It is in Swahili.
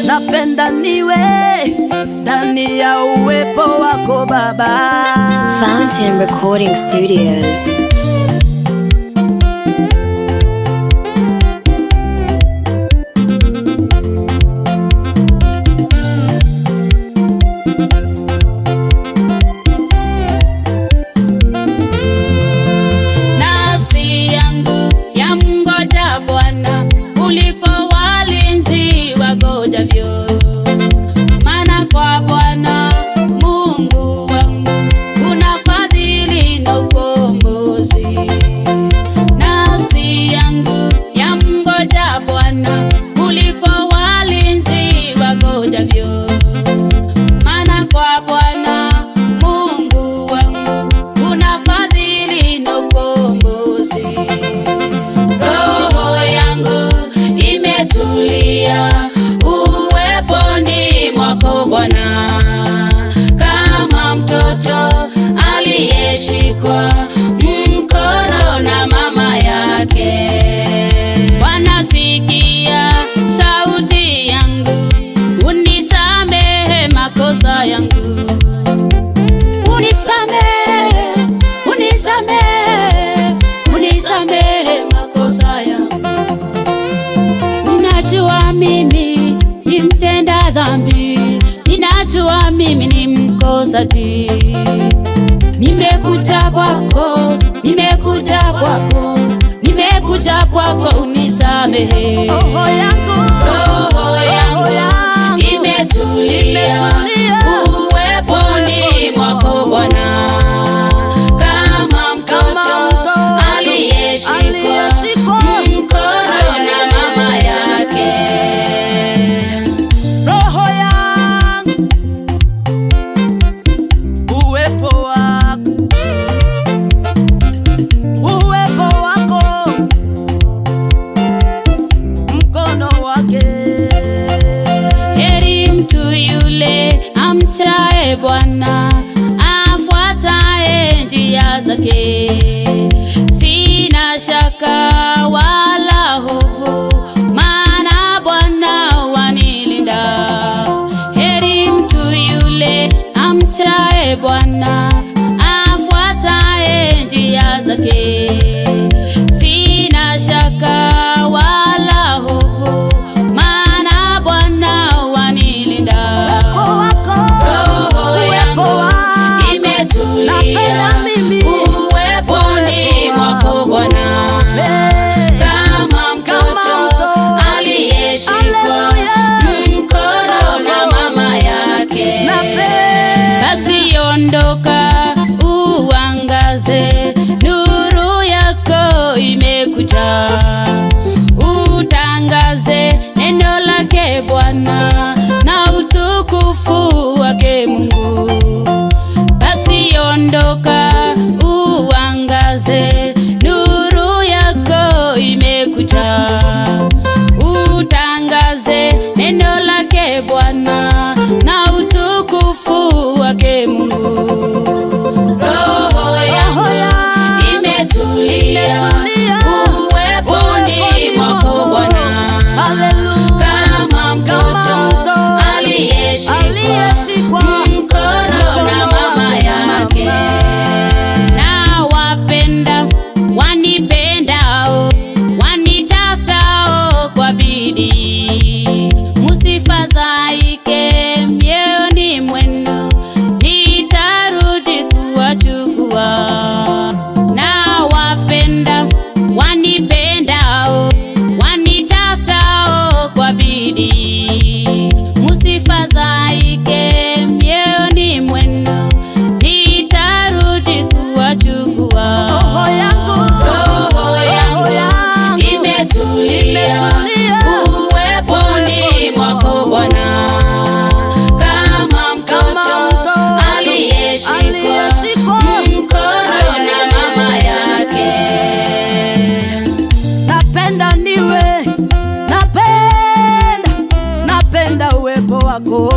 napenda niwe ndani ya uwepo wako Baba. Fountain Recording Studios. Nafsi yangu yamngoja Bwana kuliko walinzi wangojavyo, maana kwa Bwana Mungu wangu kuna fadhili na ukombozi. Nafsi yangu yamngoja Bwana kuliko walinzi wangojavyo, maana kwa Bwana Mungu wangu kuna fadhili na ukombozi. Roho yangu imetulia uweponi mwako Bwana, kama mtoto aliyeshikwa mkono na mama yake. Bwana, sikia sauti yangu, unisamehe makosa yangu. Unisamehe, unisamehe, unisamehe makosa yangu. Ninajua mimi ni mtenda dhambi, ninajua mimi ni mkosaji. Nimekuja kwako, nimekuja kwako, nimekuja kwako, unisamehe. Roho yangu imetulia uweponi mwako Bwana, kama mtoto aliyeshikwa mkono na mama yake. Roho yangu, uwepo wako, uwepo wako, mkono wake. Heri mtu yule amchaye Bwana, afuataye njia zake. Sina shaka wala hofu, maana Bwana wanilinda. Heri mtu yule amchaye Bwana, afuataye njia zake. Sina shaka wala hofu, maana Bwana wanilinda. Roho yangu imetulia uweponi mwako Bwana, kama mtoto aliyeshikwa mkono na mama yake. Basi ondoka uangaze, nuru yako imekuja. Utangaze neno lake Bwana na utukufu wake Mungu. Basi ondoka uangaze, nuru yako imekuja. Utangaze neno lake Bwana na utukufu wake Mungu. Roho yangu imetulia uweponi mwako Bwana, kama mtoto aliyeshikwa mkono na mama yake. Na wapenda wanipendao, wanitafutao kwa bidii, musifadhaike mioyoni mwenu, nitarudi kuwachukua. Na wapenda wanipendao, wanitafutao kwa bidii, musifadhaike mioyoni mwenu, nitarudi kuwachukua. Roho yangu imetulia uweponi mwako Bwana, kama mtoto aliyeshikwa mkono na mama yake. Napenda niwe, napenda uwepo wako.